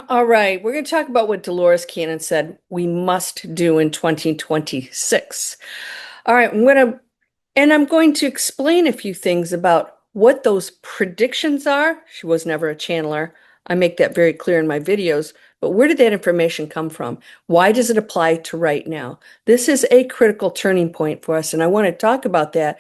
All right, we're going to talk about what Dolores Cannon said we must do in 2026. All right, I'm going to explain a few things about what those predictions are. She was never a channeler. I make that very clear in my videos, but where did that information come from? Why does it apply to right now? This is a critical turning point for us, and I want to talk about that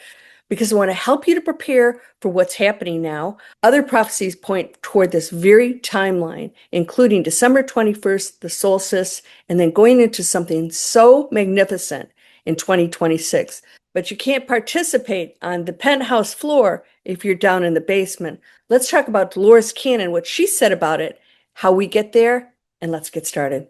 because I want to help you to prepare for what's happening now. Other prophecies point toward this very timeline, including December 21st, the solstice, and then going into something so magnificent in 2026. But you can't participate on the penthouse floor if you're down in the basement. Let's talk about Dolores Cannon, what she said about it, how we get there, and let's get started.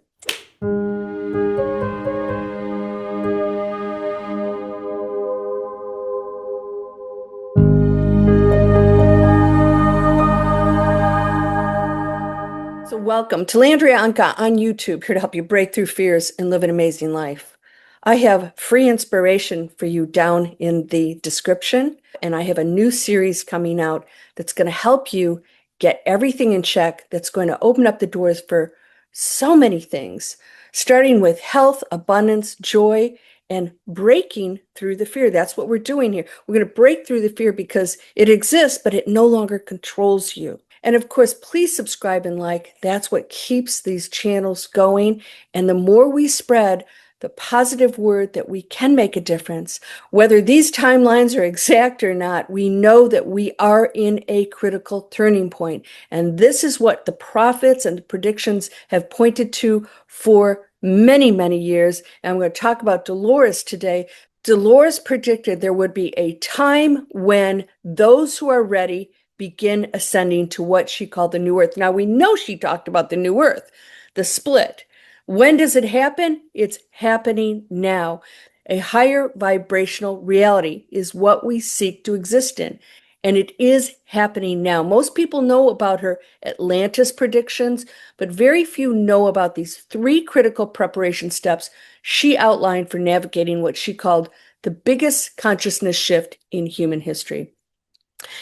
So welcome to Landria Onkka on YouTube, here to help you break through fears and live an amazing life. I have free inspiration for you down in the description, and I have a new series coming out that's going to help you get everything in check, that's going to open up the doors for so many things, starting with health, abundance, joy, and breaking through the fear. That's what we're doing here. We're going to break through the fear because it exists, but it no longer controls you. And of course, please subscribe and like. That's what keeps these channels going. And the more we spread the positive word that we can make a difference, whether these timelines are exact or not, we know that we are in a critical turning point. And this is what the prophets and the predictions have pointed to for many, many years. And I'm going to talk about Dolores today. Dolores predicted there would be a time when those who are ready begin ascending to what she called the new earth. Now, we know she talked about the new earth, the split. When does it happen? It's happening now. A higher vibrational reality is what we seek to exist in, and it is happening now. Most people know about her Atlantis predictions, but very few know about these three critical preparation steps she outlined for navigating what she called the biggest consciousness shift in human history.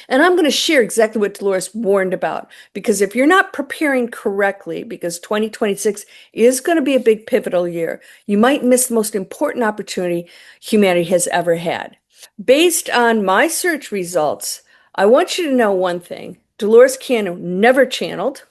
And I'm going to share exactly what Dolores warned about, because if you're not preparing correctly, because 2026 is going to be a big pivotal year, you might miss the most important opportunity humanity has ever had. Based on my search results, I want you to know one thing. Dolores Cannon never channeled.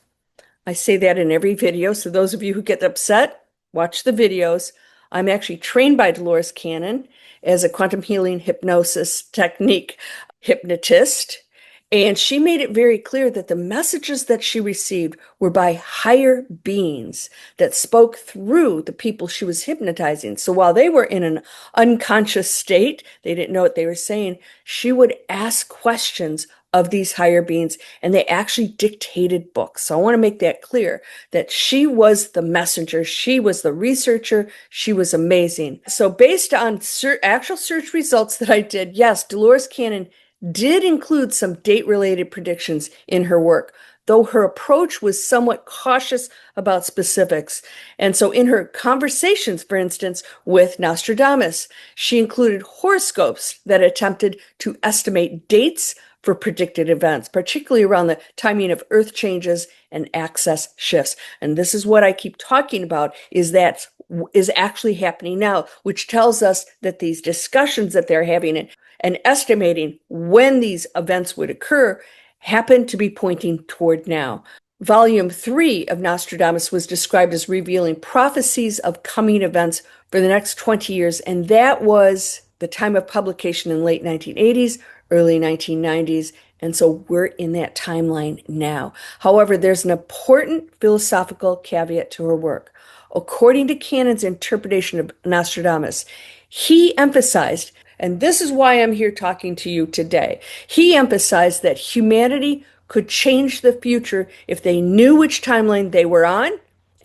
I say that in every video, so those of you who get upset, watch the videos. I'm actually trained by Dolores Cannon as a quantum healing hypnosis technique hypnotist, and she made it very clear that the messages that she received were by higher beings that spoke through the people she was hypnotizing. So while they were in an unconscious state, they didn't know what they were saying, she would ask questions of these higher beings, and they actually dictated books. So I want to make that clear, that she was the messenger, she was the researcher, she was amazing. So based on actual search results that I did, yes, Dolores Cannon did include some date-related predictions in her work, though her approach was somewhat cautious about specifics. And so in her conversations, for instance, with Nostrodamas, she included horoscopes that attempted to estimate dates for predicted events, particularly around the timing of earth changes and access shifts. And this is what I keep talking about, is actually happening now, which tells us that these discussions that they're having and estimating when these events would occur happen to be pointing toward now. Volume 3 of Nostrodamus was described as revealing prophecies of coming events for the next 20 years, and that was the time of publication in late 1980s, early 1990s, and so we're in that timeline now. However, there's an important philosophical caveat to her work. According to Cannon's interpretation of Nostradamus, he emphasized, and this is why I'm here talking to you today, he emphasized that humanity could change the future if they knew which timeline they were on,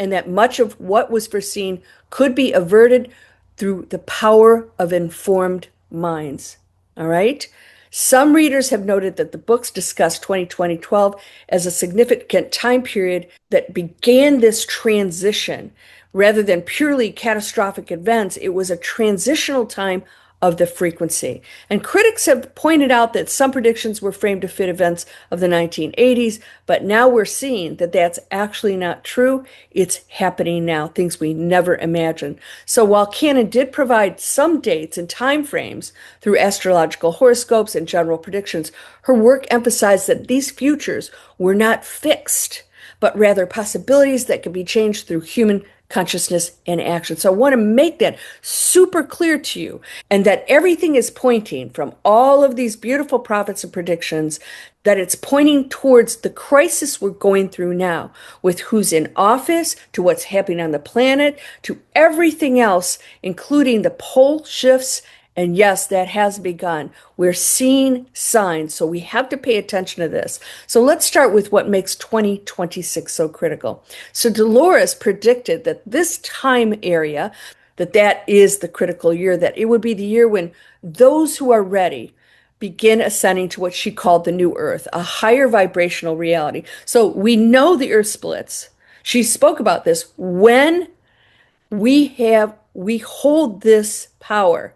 and that much of what was foreseen could be averted through the power of informed minds. All right? Some readers have noted that the books discuss 2012 as a significant time period that began this transition. Rather than purely catastrophic events, it was a transitional time of the frequency. And critics have pointed out that some predictions were framed to fit events of the 1980s, but now we're seeing that that's actually not true. It's happening now, things we never imagined. So while Cannon did provide some dates and time frames through astrological horoscopes and general predictions, her work emphasized that these futures were not fixed, but rather possibilities that could be changed through human consciousness and action. So I want to make that super clear to you, and that everything is pointing from all of these beautiful prophets and predictions, that it's pointing towards the crisis we're going through now, with who's in office, to what's happening on the planet, to everything else, including the pole shifts. And yes, that has begun. We're seeing signs, so we have to pay attention to this. So let's start with what makes 2026 so critical. So Dolores predicted that this time area, that is the critical year, that it would be the year when those who are ready begin ascending to what she called the new earth, a higher vibrational reality. So we know the earth splits. She spoke about this when we hold this power.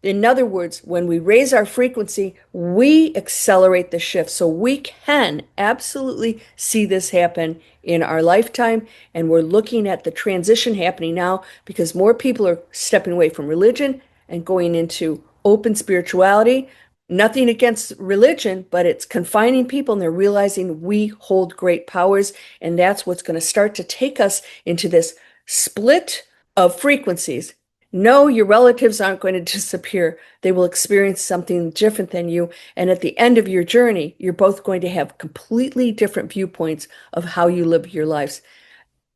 In other words, when we raise our frequency, we accelerate the shift. So we can absolutely see this happen in our lifetime. And we're looking at the transition happening now because more people are stepping away from religion and going into open spirituality. Nothing against religion, but it's confining people, and they're realizing we hold great powers. And that's what's going to start to take us into this split of frequencies. No, your relatives aren't going to disappear. They will experience something different than you. And at the end of your journey, you're both going to have completely different viewpoints of how you live your lives.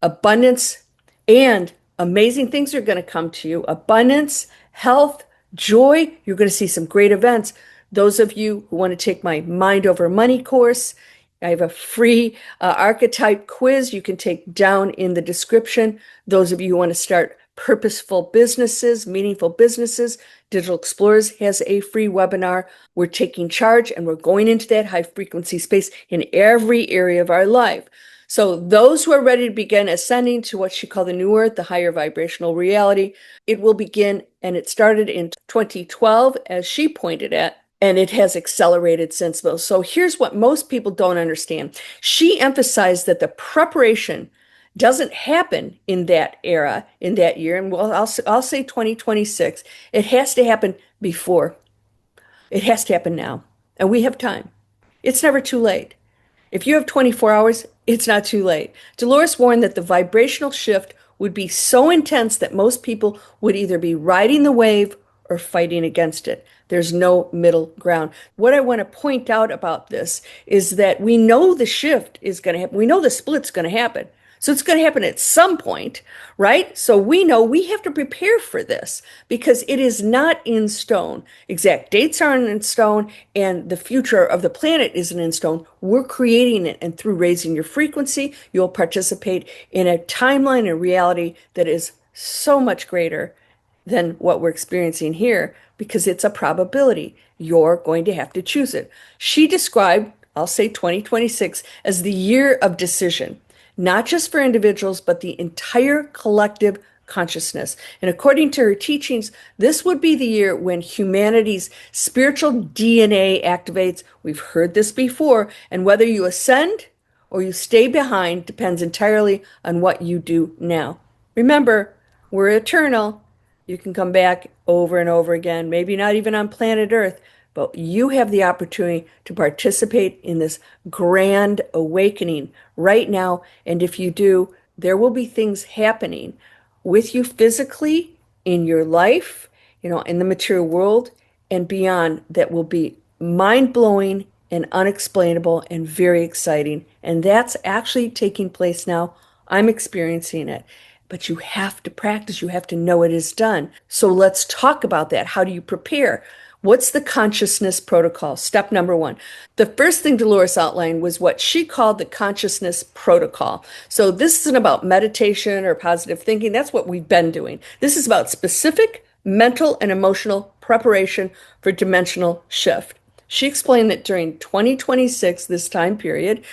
Abundance and amazing things are going to come to you. Abundance, health, joy. You're going to see some great events. Those of you who want to take my Mind Over Money course, I have a free archetype quiz you can take down in the description. Those of you who want to start purposeful businesses, meaningful businesses, Digital Explorers has a free webinar. We're taking charge and we're going into that high frequency space in every area of our life. So those who are ready to begin ascending to what she called the new earth, the higher vibrational reality, it will begin, and it started in 2012, as she pointed at, and it has accelerated since then. So here's what most people don't understand. She emphasized that the preparation doesn't happen in that era, in that year. And well, I'll say 2026. It has to happen before. It has to happen now. And we have time. It's never too late. If you have 24 hours, it's not too late. Dolores warned that the vibrational shift would be so intense that most people would either be riding the wave or fighting against it. There's no middle ground. What I want to point out about this is that we know the shift is going to happen. We know the split's going to happen. So it's going to happen at some point, right? So we know we have to prepare for this because it is not in stone. Exact dates aren't in stone, and the future of the planet isn't in stone. We're creating it, and through raising your frequency, you'll participate in a timeline and reality that is so much greater than what we're experiencing here because it's a probability. You're going to have to choose it. She described, I'll say 2026, as the year of decision. Not just for individuals, but the entire collective consciousness. And according to her teachings, this would be the year when humanity's spiritual DNA activates. We've heard this before. And whether you ascend or you stay behind depends entirely on what you do now. Remember, we're eternal. You can come back over and over again, maybe not even on planet Earth, but you have the opportunity to participate in this grand awakening right now. And if you do, there will be things happening with you physically in your life, in the material world and beyond that will be mind-blowing and unexplainable and very exciting. And that's actually taking place now. I'm experiencing it. But you have to practice. You have to know it is done. So let's talk about that. How do you prepare? What's the consciousness protocol? Step number one. The first thing Dolores outlined was what she called the consciousness protocol. So this isn't about meditation or positive thinking. That's what we've been doing. This is about specific mental and emotional preparation for dimensional shift. She explained that during 2026, this time period,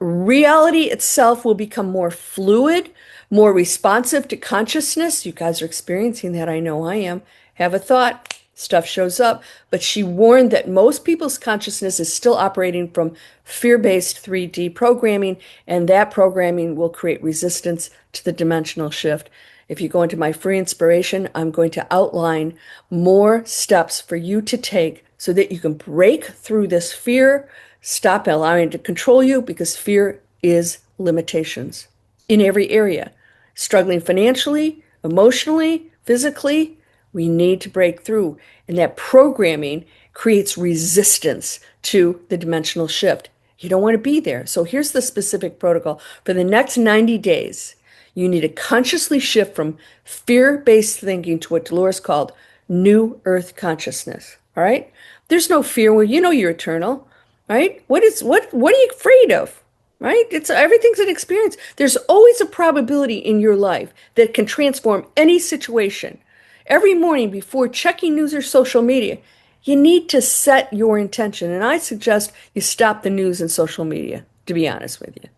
reality itself will become more fluid, more responsive to consciousness. You guys are experiencing that. I know I am. Have a thought. stuff shows up. But she warned that most people's consciousness is still operating from fear-based 3D programming, and that programming will create resistance to the dimensional shift. If you go into my free inspiration, I'm going to outline more steps for you to take so that you can break through this fear, stop allowing it to control you, because fear is limitations in every area. Struggling financially, emotionally, physically, we need to break through. And that programming creates resistance to the dimensional shift. You don't want to be there. So here's the specific protocol. For the next 90 days, you need to consciously shift from fear-based thinking to what Dolores called new earth consciousness. All right? There's no fear where you know you're eternal, right? What are you afraid of? Right? It's everything's an experience. There's always a probability in your life that can transform any situation. Every morning before checking news or social media, you need to set your intention. And I suggest you stop the news and social media, to be honest with you.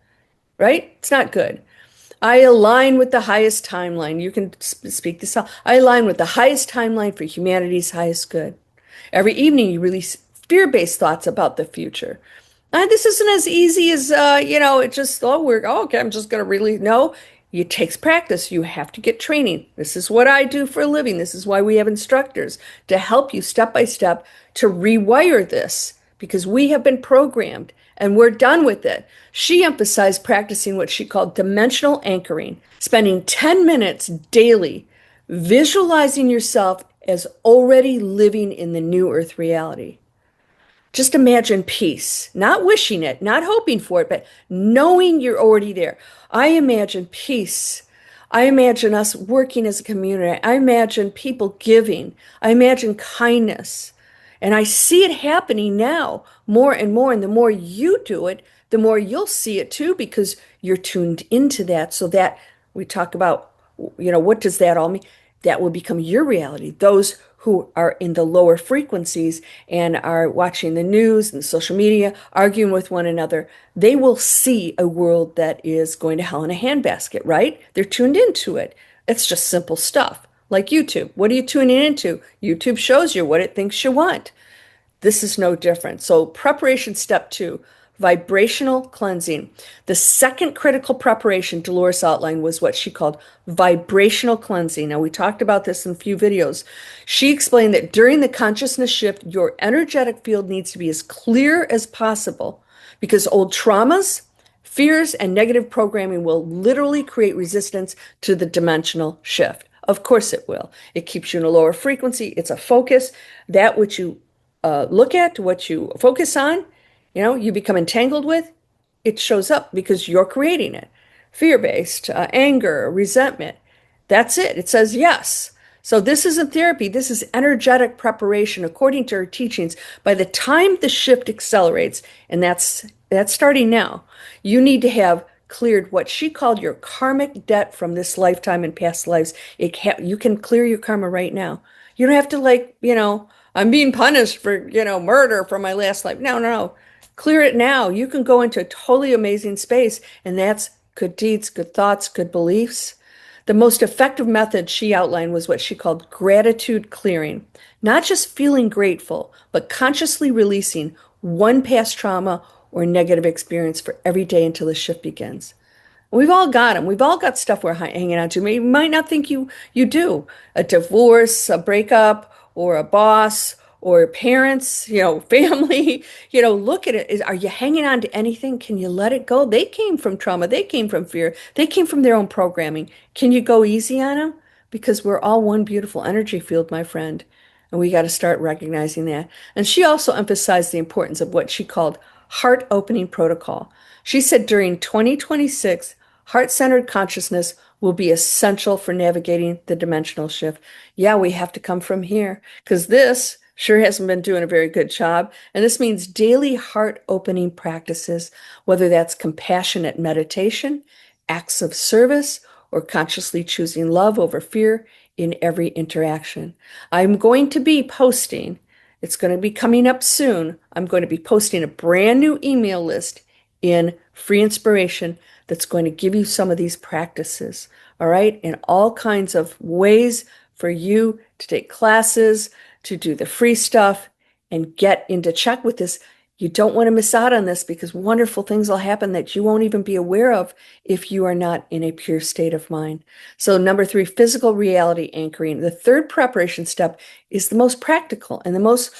Right? It's not good. I align with the highest timeline. You can speak this out. I align with the highest timeline for humanity's highest good. Every evening, you release fear-based thoughts about the future. This isn't as easy as, it just, okay, I'm just going to really, no, it takes practice. You have to get training. This is what I do for a living. This is why we have instructors to help you step by step to rewire this, because we have been programmed and we're done with it. She emphasized practicing what she called dimensional anchoring, spending 10 minutes daily visualizing yourself as already living in the new earth reality. Just imagine peace, not wishing it, not hoping for it, but knowing you're already there. I imagine peace. I imagine us working as a community. I imagine people giving. I imagine kindness. And I see it happening now more and more. And the more you do it, the more you'll see it too, because you're tuned into that. So that we talk about, what does that all mean? That will become your reality. Those who are in the lower frequencies and are watching the news and social media, arguing with one another, they will see a world that is going to hell in a handbasket, right? They're tuned into it. It's just simple stuff. Like YouTube. What are you tuning into? YouTube shows you what it thinks you want. This is no different. So preparation step 2, vibrational cleansing. The second critical preparation Dolores outlined was what she called vibrational cleansing. Now, we talked about this in a few videos. She explained that during the consciousness shift, your energetic field needs to be as clear as possible, because old traumas, fears, and negative programming will literally create resistance to the dimensional shift. Of course it will. It keeps you in a lower frequency. It's a focus. That which you look at, what you focus on, you become entangled with, it shows up because you're creating it. Fear-based, anger, resentment. That's it. It says yes. So this isn't therapy. This is energetic preparation. According to her teachings, by the time the shift accelerates, and that's starting now, you need to have cleared what she called your karmic debt from this lifetime and past lives. You can clear your karma right now. You don't have to I'm being punished for, murder from my last life. No, no, no. Clear it now. You can go into a totally amazing space, and that's good deeds, good thoughts, good beliefs. The most effective method she outlined was what she called gratitude clearing. Not just feeling grateful, but consciously releasing one past trauma or negative experience for every day until the shift begins. We've all got them. We've all got stuff we're hanging on to. You might not think you do. A divorce, a breakup, or a boss, or parents, family. Look at it. Are you hanging on to anything? Can you let it go? They came from trauma. They came from fear. They came from their own programming. Can you go easy on them? Because we're all one beautiful energy field, my friend. And we got to start recognizing that. And she also emphasized the importance of what she called heart opening protocol. She said during 2026, heart-centered consciousness will be essential for navigating the dimensional shift. Yeah, we have to come from here, because this sure hasn't been doing a very good job. And this means daily heart-opening practices, whether that's compassionate meditation, acts of service, or consciously choosing love over fear in every interaction. I'm going to be posting, it's going to be coming up soon, I'm going to be posting a brand new email list in Free Inspiration that's going to give you some of these practices, all right, in all kinds of ways for you to take classes, to do the free stuff and get into check with this. You don't want to miss out on this because wonderful things will happen that you won't even be aware of if you are not in a pure state of mind. So number 3, physical reality anchoring. The third preparation step is the most practical and the most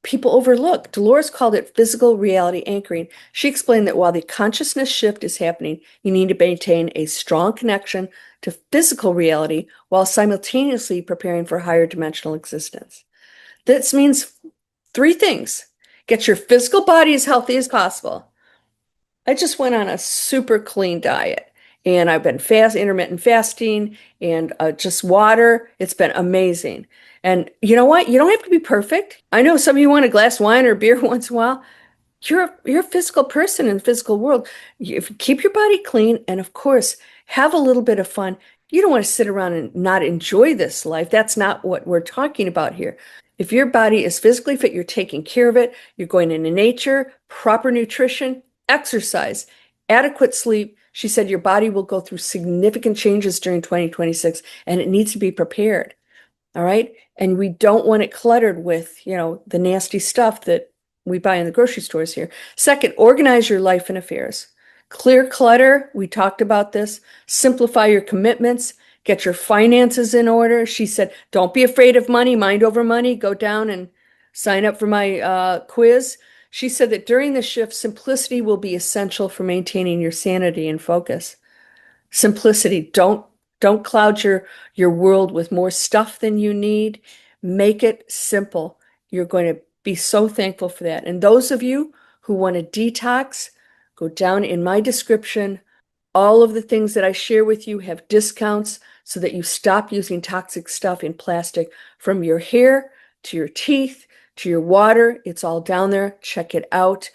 people overlook. Dolores called it physical reality anchoring. She explained that while the consciousness shift is happening, you need to maintain a strong connection to physical reality while simultaneously preparing for higher dimensional existence. This means 3 things. Get your physical body as healthy as possible. I just went on a super clean diet and I've been intermittent fasting and just water. It's been amazing. And you know what? You don't have to be perfect. I know some of you want a glass of wine or beer once in a while. You're a physical person in the physical world. Keep your body clean and of course, have a little bit of fun. You don't want to sit around and not enjoy this life. That's not what we're talking about here. If your body is physically fit, you're taking care of it, you're going into nature, proper nutrition, exercise, adequate sleep. She said your body will go through significant changes during 2026 and it needs to be prepared. All right. And we don't want it cluttered with, the nasty stuff that we buy in the grocery stores here. Second, organize your life and affairs. Clear clutter. We talked about this. Simplify your commitments. Get your finances in order. She said, don't be afraid of money, mind over money. Go down and sign up for my quiz. She said that during the shift, simplicity will be essential for maintaining your sanity and focus. Simplicity. Don't cloud your world with more stuff than you need. Make it simple. You're going to be so thankful for that. And those of you who want to detox, go down in my description. All of the things that I share with you have discounts so that you stop using toxic stuff in plastic from your hair to your teeth to your water. It's all down there. Check it out.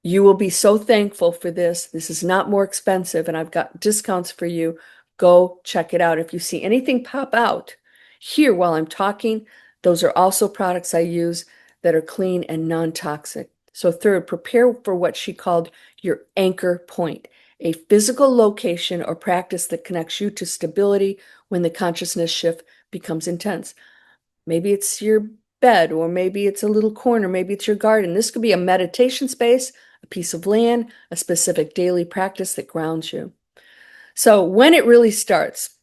You will be so thankful for this. This is not more expensive, and I've got discounts for you. Go check it out. If you see anything pop out here while I'm talking, those are also products I use that are clean and non-toxic. So third, prepare for what she called your anchor point, a physical location or practice that connects you to stability when the consciousness shift becomes intense. Maybe it's your bed, or maybe it's a little corner, maybe it's your garden. This could be a meditation space, a piece of land, a specific daily practice that grounds you. So when it really starts.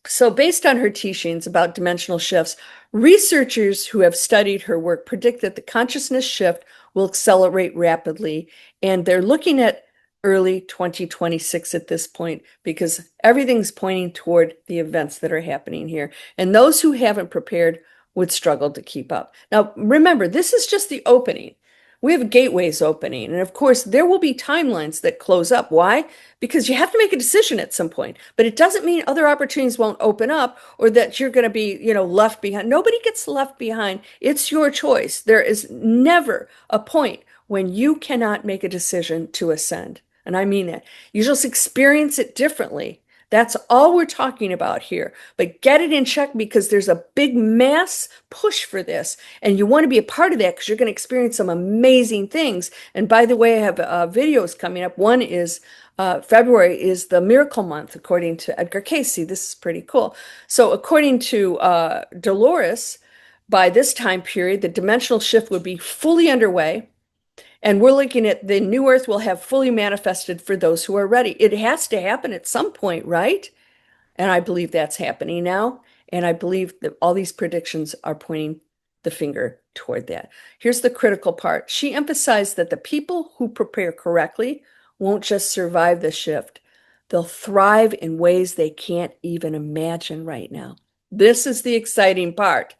So based on her teachings about dimensional shifts, researchers who have studied her work predict that the consciousness shift will accelerate rapidly. And they're looking at early 2026 at this point because everything's pointing toward the events that are happening here. And those who haven't prepared would struggle to keep up. Now, remember, this is just the opening. We have gateways opening. And of course, there will be timelines that close up. Why? Because you have to make a decision at some point. But it doesn't mean other opportunities won't open up or that you're going to be, left behind. Nobody gets left behind. It's your choice. There is never a point when you cannot make a decision to ascend. And I mean that. You just experience it differently. That's all we're talking about here. But get it in check because there's a big mass push for this. And you want to be a part of that because you're going to experience some amazing things. And by the way, I have videos coming up. One is February is the miracle month, according to Edgar Cayce. This is pretty cool. So according to Dolores, by this time period, the dimensional shift would be fully underway. And we're looking at the new earth will have fully manifested for those who are ready. It has to happen at some point, right? And I believe that's happening now. And I believe that all these predictions are pointing the finger toward that. Here's the critical part. She emphasized that the people who prepare correctly won't just survive the shift. They'll thrive in ways they can't even imagine right now. This is the exciting part.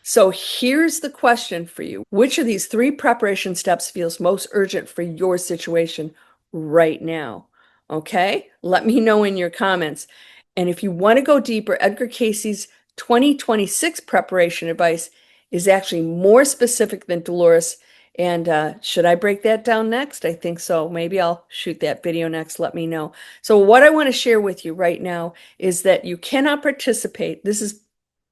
So here's the question for you. Which of these 3 preparation steps feels most urgent for your situation right now? Okay, let me know in your comments. And if you want to go deeper, Edgar Cayce's 2026 preparation advice is actually more specific than Dolores. And should I break that down next? I think so. Maybe I'll shoot that video next. Let me know. So what I want to share with you right now is that you cannot participate. This is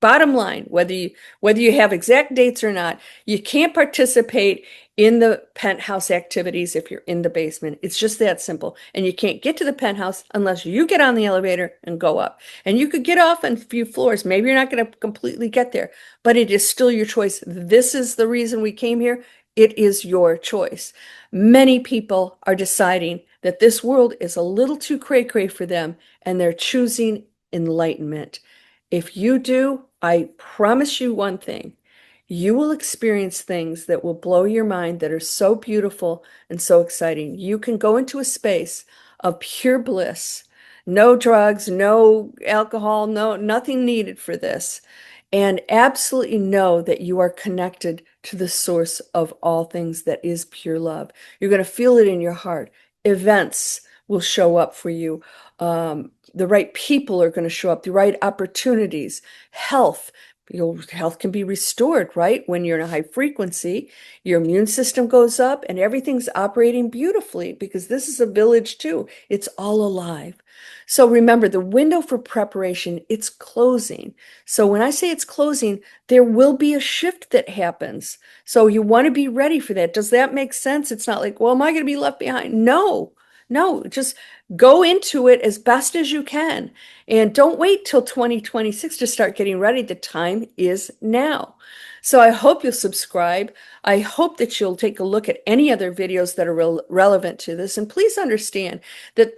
bottom line, whether you have exact dates or not, you can't participate in the penthouse activities if you're in the basement. It's just that simple. And you can't get to the penthouse unless you get on the elevator and go up. And you could get off on a few floors. Maybe you're not going to completely get there, but it is still your choice. This is the reason we came here. It is your choice. Many people are deciding that this world is a little too cray-cray for them, and they're choosing enlightenment. If you do, I promise you one thing. You will experience things that will blow your mind that are so beautiful and so exciting. You can go into a space of pure bliss, no drugs, no alcohol, no nothing needed for this, and absolutely know that you are connected to the source of all things that is pure love. You're going to feel it in your heart. Events will show up for you. The right people are going to show up, the right opportunities, health. Your health can be restored, right? When you're in a high frequency, your immune system goes up and everything's operating beautifully because this is a village too. It's all alive. So remember, the window for preparation, it's closing. So when I say it's closing, there will be a shift that happens. So you want to be ready for that. Does that make sense? It's not like, well, am I going to be left behind? No, no, just go into it as best as you can. And don't wait till 2026 to start getting ready. The time is now. So I hope you'll subscribe. I hope that you'll take a look at any other videos that are relevant to this. And please understand that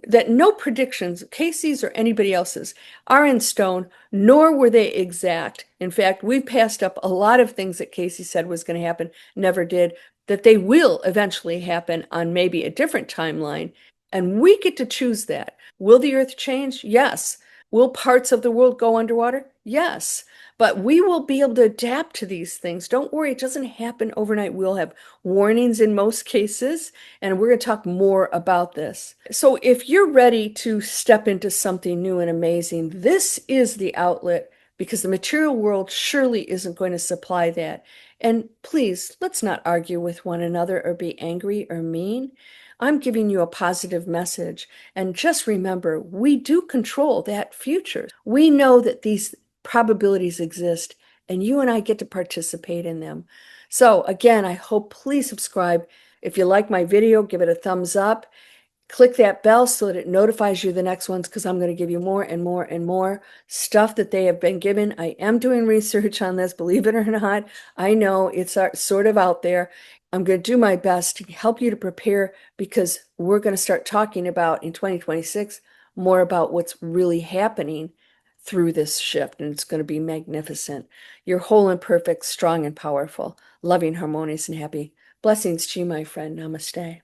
that no predictions, Casey's or anybody else's, are in stone, nor were they exact. In fact, we've passed up a lot of things that Casey said was going to happen, never did, that they will eventually happen on maybe a different timeline. And we get to choose that. Will the earth change? Yes. Will parts of the world go underwater? Yes. But we will be able to adapt to these things. Don't worry, it doesn't happen overnight. We'll have warnings in most cases, and we're going to talk more about this. So if you're ready to step into something new and amazing, this is the outlet because the material world surely isn't going to supply that. And please, let's not argue with one another or be angry or mean. I'm giving you a positive message. And just remember, we do control that future. We know that these probabilities exist, and you and I get to participate in them. So again, I hope please subscribe. If you like my video, give it a thumbs up. Click that bell so that it notifies you the next ones because I'm going to give you more and more and more stuff that they have been given. I am doing research on this, believe it or not. I know it's sort of out there. I'm going to do my best to help you to prepare because we're going to start talking about in 2026 more about what's really happening through this shift, and it's going to be magnificent. You're whole and perfect, strong and powerful, loving, harmonious, and happy. Blessings to you, my friend. Namaste.